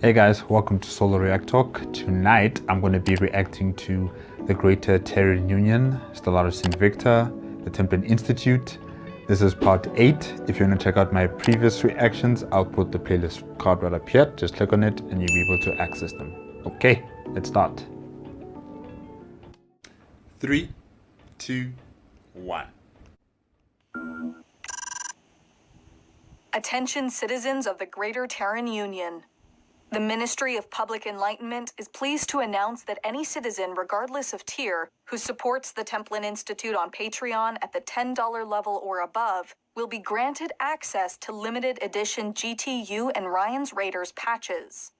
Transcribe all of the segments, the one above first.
Hey guys, welcome to Solo ReacTalk. Tonight I'm going to be reacting to the Greater Terran Union, Stellaris Invicta, the Templin Institute. This is part 8. If you want to check out my previous reactions, I'll put the playlist card right up here. Just click on it and you'll be able to access them. Okay, let's start. 3, 2, 1. Attention citizens of the Greater Terran Union. The Ministry of Public Enlightenment is pleased to announce that any citizen, regardless of tier, who supports the Templin Institute on Patreon at the $10 level or above, will be granted access to limited edition GTU and Ryan's Raiders patches.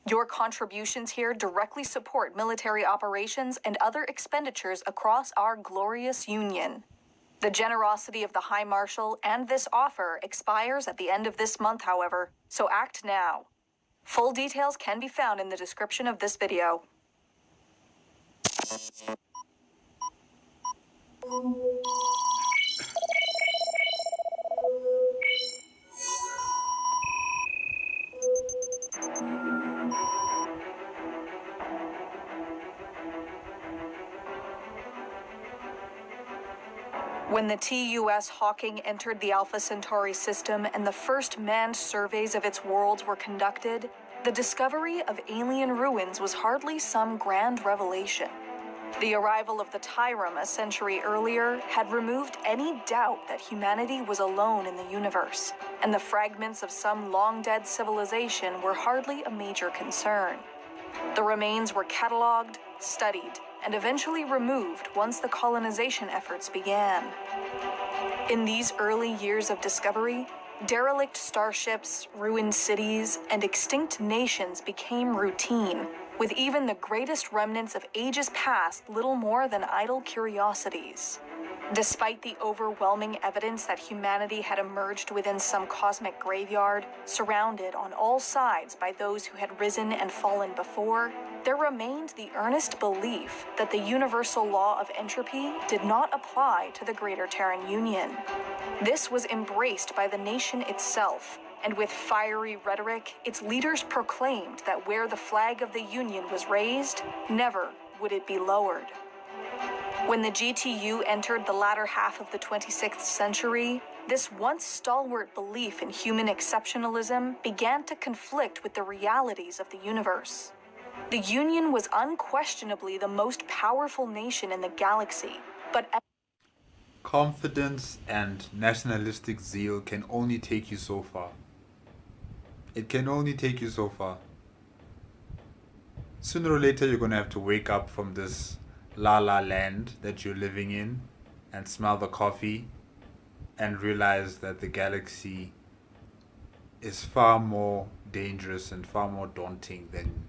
Your contributions here directly support military operations and other expenditures across our glorious union. The generosity of the High Marshal and this offer expires at the end of this month, however, so act now. Full details can be found in the description of this video. When the TUS Hawking entered the Alpha Centauri system and the first manned surveys of its worlds were conducted, the discovery of alien ruins was hardly some grand revelation. The arrival of the Terran a century earlier had removed any doubt that humanity was alone in the universe, and the fragments of some long-dead civilization were hardly a major concern. The remains were catalogued, studied, and eventually removed once the colonization efforts began. In these early years of discovery, derelict starships, ruined cities, and extinct nations became routine, with even the greatest remnants of ages past little more than idle curiosities. Despite the overwhelming evidence that humanity had emerged within some cosmic graveyard, surrounded on all sides by those who had risen and fallen before, there remained the earnest belief that the universal law of entropy did not apply to the Greater Terran Union. This was embraced by the nation itself, and with fiery rhetoric, its leaders proclaimed that where the flag of the Union was raised, never would it be lowered. When the GTU entered the latter half of the 26th century, this once stalwart belief in human exceptionalism began to conflict with the realities of the universe. The Union was unquestionably the most powerful nation in the galaxy, but Confidence and nationalistic zeal can only take you so far. It can only take you so far. Sooner or later, you're going to have to wake up from this la-la land that you're living in and smell the coffee and realize that the galaxy is far more dangerous and far more daunting than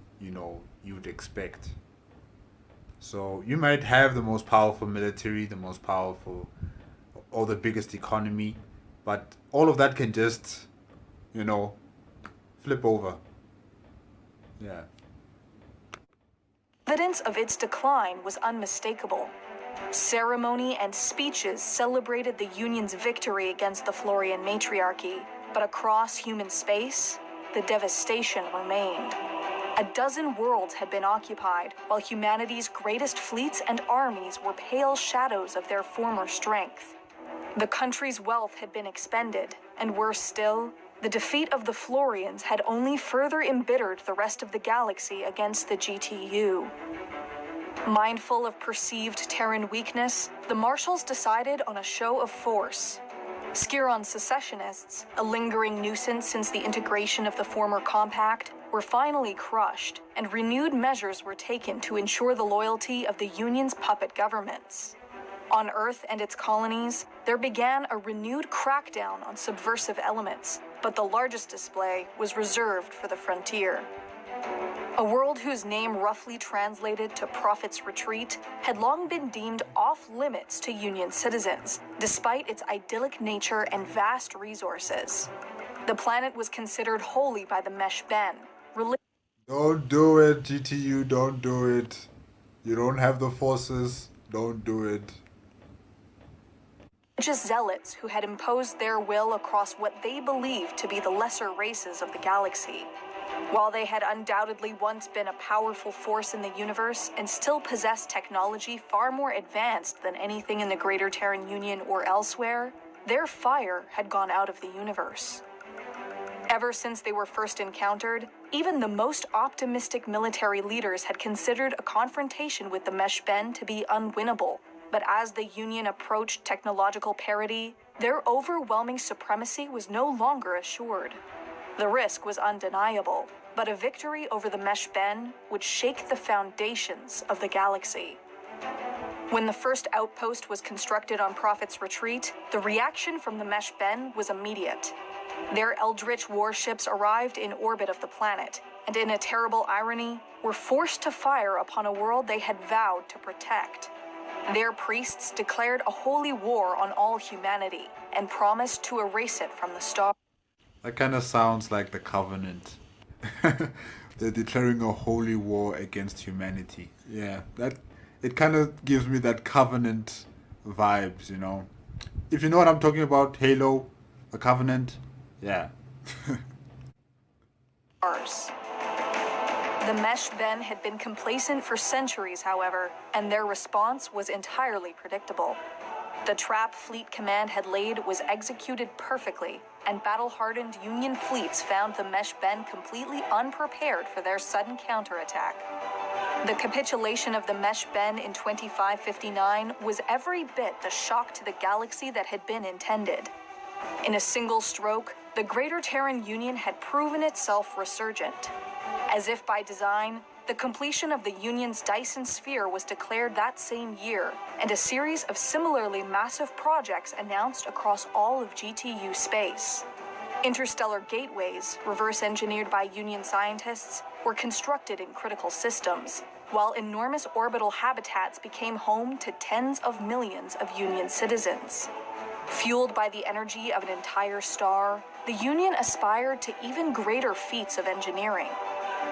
you'd expect. So you might have the most powerful military, the most powerful or the biggest economy, but all of that can just flip over. Yeah. Evidence of its decline was unmistakable. Ceremony and speeches celebrated the Union's victory against the Florian matriarchy, but across human space, the devastation remained. A dozen worlds had been occupied, while humanity's greatest fleets and armies were pale shadows of their former strength. The country's wealth had been expended, and worse still, the defeat of the Florians had only further embittered the rest of the galaxy against the GTU. Mindful of perceived Terran weakness, the Marshals decided on a show of force. Skiron secessionists, a lingering nuisance since the integration of the former compact, were finally crushed, and renewed measures were taken to ensure the loyalty of the Union's puppet governments. On Earth and its colonies, there began a renewed crackdown on subversive elements, but the largest display was reserved for the frontier. A world whose name roughly translated to Prophet's Retreat had long been deemed off-limits to Union citizens, despite its idyllic nature and vast resources. The planet was considered holy by the Mesh Ben. Don't do it, GTU, don't do it. You don't have the forces, don't do it. Religious zealots who had imposed their will across what they believed to be the lesser races of the galaxy. While they had undoubtedly once been a powerful force in the universe and still possessed technology far more advanced than anything in the Greater Terran Union or elsewhere, their fire had gone out of the universe. Ever since they were first encountered, even the most optimistic military leaders had considered a confrontation with the Meshben to be unwinnable. But as the Union approached technological parity, their overwhelming supremacy was no longer assured. The risk was undeniable, but a victory over the Meshben would shake the foundations of the galaxy. When the first outpost was constructed on Prophet's Retreat, the reaction from the Meshben was immediate. Their eldritch warships arrived in orbit of the planet, and in a terrible irony, were forced to fire upon a world they had vowed to protect. Their priests declared a holy war on all humanity, and promised to erase it from the stars. That kind of sounds like the Covenant. They're declaring a holy war against humanity. Yeah, it kind of gives me that Covenant vibes, you know. If you know what I'm talking about, Halo, a Covenant, yeah. The Meshben had been complacent for centuries, however, and their response was entirely predictable. The trap Fleet Command had laid was executed perfectly, and battle-hardened Union fleets found the Meshben completely unprepared for their sudden counterattack. The capitulation of the Meshben in 2559 was every bit the shock to the galaxy that had been intended. In a single stroke, the Greater Terran Union had proven itself resurgent. As if by design, the completion of the Union's Dyson Sphere was declared that same year, and a series of similarly massive projects announced across all of GTU space. Interstellar gateways, reverse-engineered by Union scientists, were constructed in critical systems, while enormous orbital habitats became home to tens of millions of Union citizens. Fueled by the energy of an entire star, the Union aspired to even greater feats of engineering.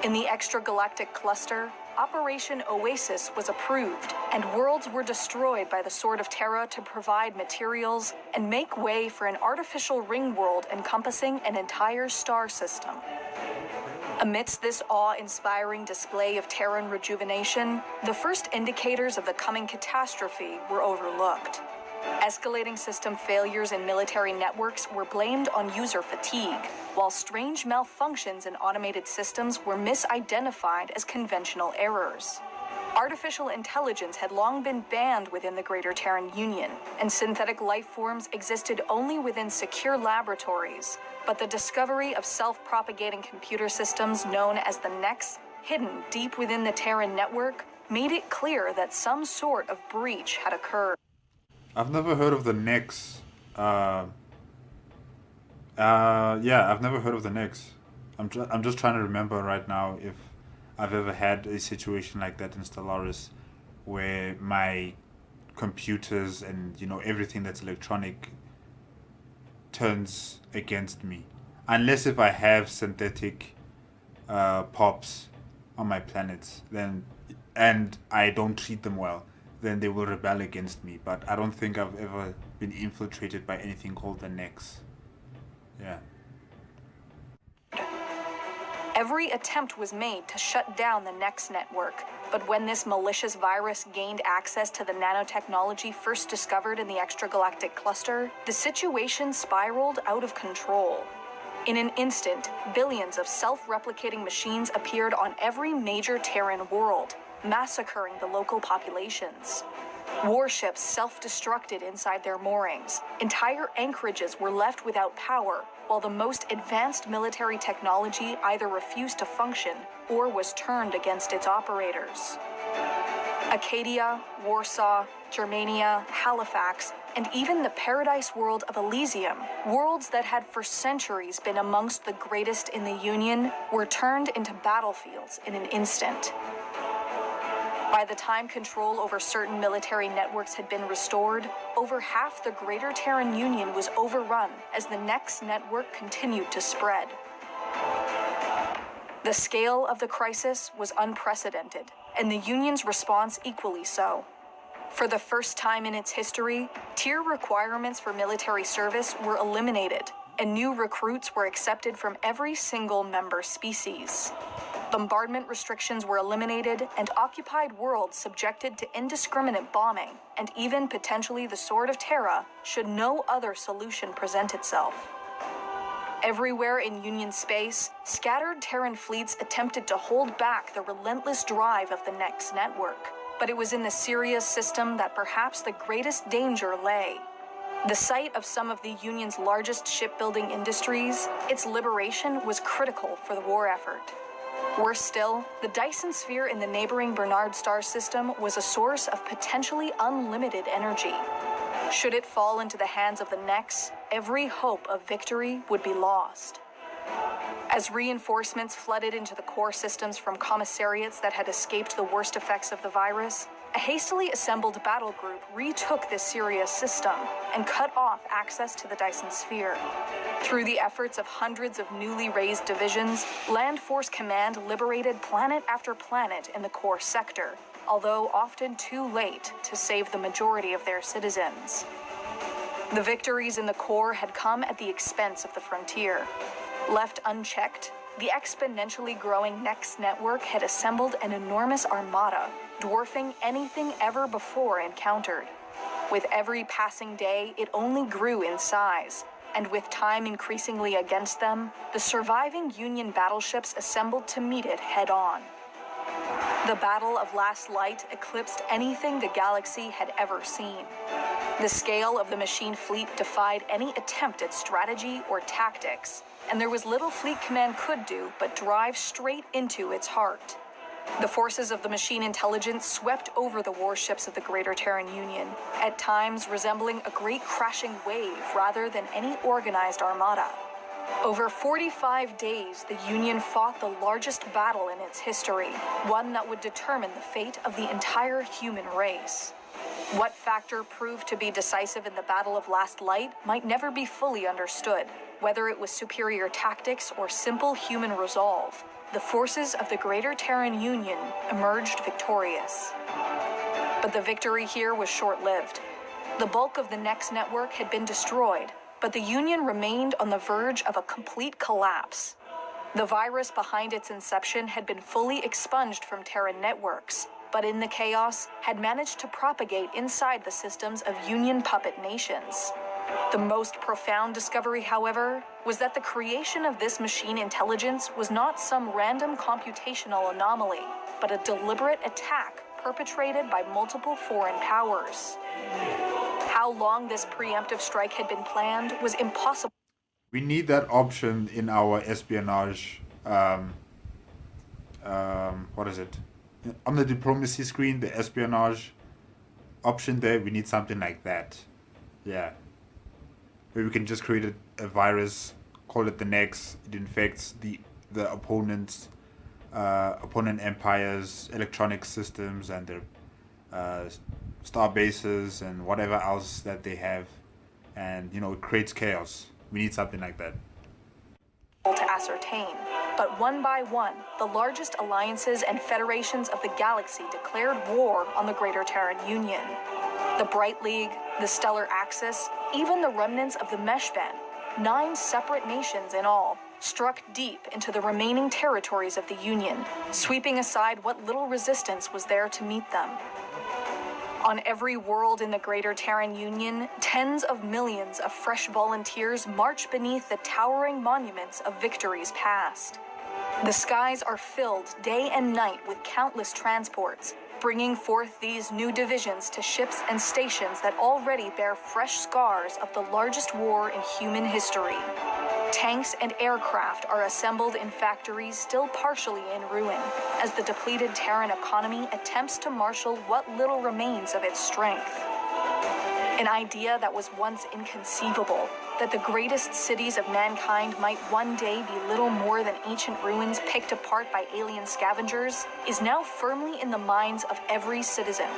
In the extragalactic cluster, Operation Oasis was approved, and worlds were destroyed by the Sword of Terra to provide materials and make way for an artificial ring world encompassing an entire star system. Amidst this awe-inspiring display of Terran rejuvenation, the first indicators of the coming catastrophe were overlooked. Escalating system failures in military networks were blamed on user fatigue, while strange malfunctions in automated systems were misidentified as conventional errors. Artificial intelligence had long been banned within the Greater Terran Union, and synthetic life forms existed only within secure laboratories, but the discovery of self-propagating computer systems known as the Nex, hidden deep within the Terran network, made it clear that some sort of breach had occurred. I've never heard of the Nex. Yeah, I've never heard of the Nex. I'm just trying to remember right now if I've ever had a situation like that in Stellaris, where my computers and everything that's electronic turns against me, unless if I have synthetic pops on my planets, and I don't treat them well, then they will rebel against me. But I don't think I've ever been infiltrated by anything called the Nex. Yeah. Every attempt was made to shut down the Nex network, but when this malicious virus gained access to the nanotechnology first discovered in the extragalactic cluster, the situation spiraled out of control. In an instant, billions of self-replicating machines appeared on every major Terran world, massacring the local populations. Warships self-destructed inside their moorings. Entire anchorages were left without power, while the most advanced military technology either refused to function or was turned against its operators. Acadia, Warsaw, Germania, Halifax, and even the paradise world of Elysium, worlds that had for centuries been amongst the greatest in the Union, were turned into battlefields in an instant. By the time control over certain military networks had been restored, over half the Greater Terran Union was overrun as the Nex network continued to spread. The scale of the crisis was unprecedented, and the Union's response equally so. For the first time in its history, tier requirements for military service were eliminated, and new recruits were accepted from every single member species. Bombardment restrictions were eliminated, and occupied worlds subjected to indiscriminate bombing, and even potentially the Sword of Terra, should no other solution present itself. Everywhere in Union space, scattered Terran fleets attempted to hold back the relentless drive of the Nex network, but it was in the Sirius system that perhaps the greatest danger lay. The site of some of the Union's largest shipbuilding industries, its liberation was critical for the war effort. Worse still, the Dyson sphere in the neighboring Bernard star system was a source of potentially unlimited energy. Should it fall into the hands of the Nex, every hope of victory would be lost. As reinforcements flooded into the core systems from commissariats that had escaped the worst effects of the virus, a hastily assembled battle group retook the Sirius system and cut off access to the Dyson sphere. Through the efforts of hundreds of newly raised divisions, Land Force Command liberated planet after planet in the core sector, although often too late to save the majority of their citizens. The victories in the core had come at the expense of the frontier. Left unchecked, the exponentially growing Nex network had assembled an enormous armada, dwarfing anything ever before encountered. With every passing day, it only grew in size, and with time increasingly against them, the surviving Union battleships assembled to meet it head-on. The Battle of Last Light eclipsed anything the galaxy had ever seen. The scale of the machine fleet defied any attempt at strategy or tactics, and there was little Fleet Command could do but drive straight into its heart. The forces of the machine intelligence swept over the warships of the Greater Terran Union, at times resembling a great crashing wave rather than any organized armada. Over 45 days, the Union fought the largest battle in its history, one that would determine the fate of the entire human race. What factor proved to be decisive in the Battle of Last Light might never be fully understood. Whether it was superior tactics or simple human resolve, the forces of the Greater Terran Union emerged victorious. But the victory here was short-lived. The bulk of the Nex network had been destroyed, but the Union remained on the verge of a complete collapse. The virus behind its inception had been fully expunged from Terran networks, but in the chaos had managed to propagate inside the systems of Union puppet nations. The most profound discovery, however, was that the creation of this machine intelligence was not some random computational anomaly, but a deliberate attack perpetrated by multiple foreign powers. How long this preemptive strike had been planned was impossible. We need that option in our espionage. What is it? On the diplomacy screen, the espionage option there, we need something like that. Yeah. Where we can just create a virus, call it the Nex. It infects the opponent empires, electronic systems, and their star bases and whatever else that they have, and it creates chaos. We need something like that to ascertain, but one by one, the largest alliances and federations of the galaxy declared war on the Greater Terran Union. The Bright League, the Stellar Axis, even the remnants of the Mesh Band, 9 separate nations in all, struck deep into the remaining territories of the Union, sweeping aside what little resistance was there to meet them. On every world in the Greater Terran Union, tens of millions of fresh volunteers march beneath the towering monuments of victories past. The skies are filled day and night with countless transports, bringing forth these new divisions to ships and stations that already bear fresh scars of the largest war in human history. Tanks and aircraft are assembled in factories still partially in ruin, as the depleted Terran economy attempts to marshal what little remains of its strength. An idea that was once inconceivable, that the greatest cities of mankind might one day be little more than ancient ruins picked apart by alien scavengers, is now firmly in the minds of every citizen.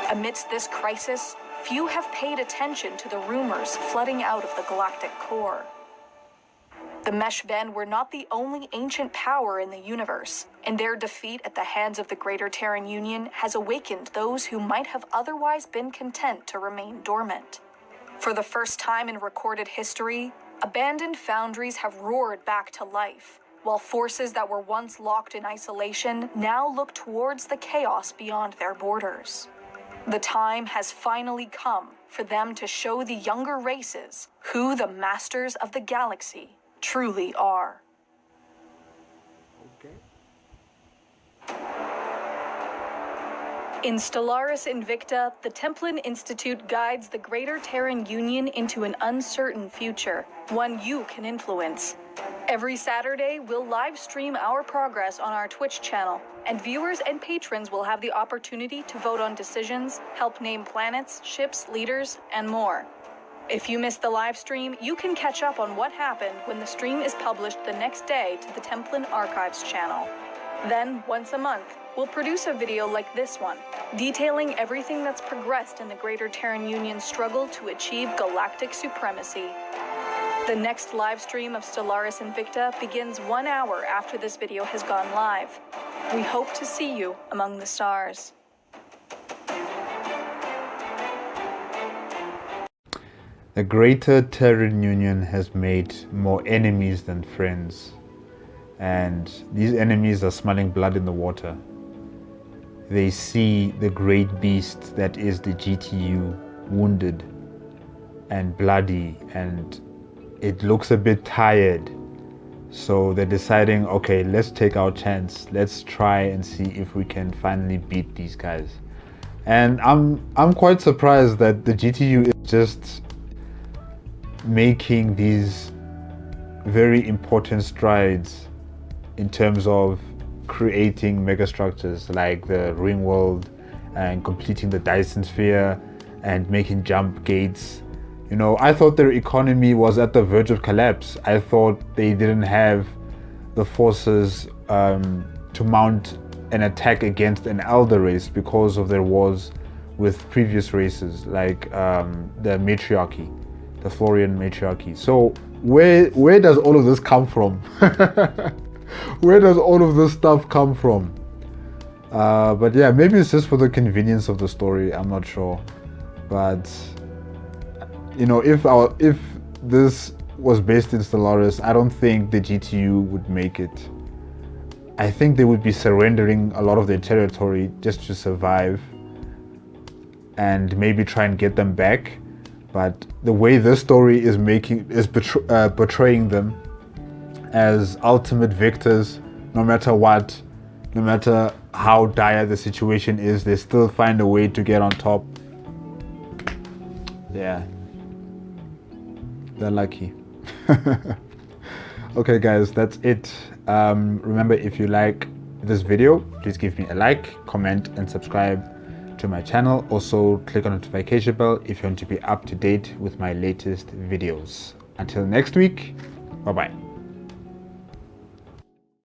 Amidst this crisis, few have paid attention to the rumors flooding out of the galactic core. The Mesh Ben were not the only ancient power in the universe, and their defeat at the hands of the Greater Terran Union has awakened those who might have otherwise been content to remain dormant. For the first time in recorded history, Abandoned foundries have roared back to life, while forces that were once locked in isolation now look towards the chaos beyond their borders. The time has finally come for them to show the younger races who the masters of the galaxy truly are. In Stellaris Invicta, the Templin Institute guides the greater Terran Union into an uncertain future, one you can influence. Every Saturday, we'll live stream our progress on our Twitch channel, and viewers and patrons will have the opportunity to vote on decisions, help name planets, ships, leaders, and more. If you missed the live stream, you can catch up on what happened when the stream is published the next day to the Templin Archives channel. Then, once a month, we'll produce a video like this one, detailing everything that's progressed in the Greater Terran Union's struggle to achieve galactic supremacy. The next live stream of Stellaris Invicta begins 1 hour after this video has gone live. We hope to see you among the stars. The Greater Terran Union has made more enemies than friends. And these enemies are smelling blood in the water. They see the great beast that is the GTU wounded and bloody, and it looks a bit tired. So they're deciding, okay, let's take our chance. Let's try and see if we can finally beat these guys. And I'm quite surprised that the GTU is just making these very important strides in terms of creating megastructures like the ring world and completing the Dyson sphere and making jump gates. You know, I thought their economy was at the verge of collapse. I thought they didn't have the forces to mount an attack against an elder race because of their wars with previous races like the matriarchy, the Florian matriarchy. So where does all of this come from? Where does all of this stuff come from? But yeah, maybe it's just for the convenience of the story. I'm not sure. But you know, if this was based in Stellaris, I don't think the GTU would make it. I think they would be surrendering a lot of their territory just to survive and maybe try and get them back. But the way this story is portraying them as ultimate victors, no matter what, no matter how dire the situation is, they still find a way to get on top. Yeah, they're lucky. Okay guys, that's it. Remember, if you like this video, please give me a like, comment and subscribe to my channel. Also click on the notification bell if you want to be up to date with my latest videos. Until next week, bye bye.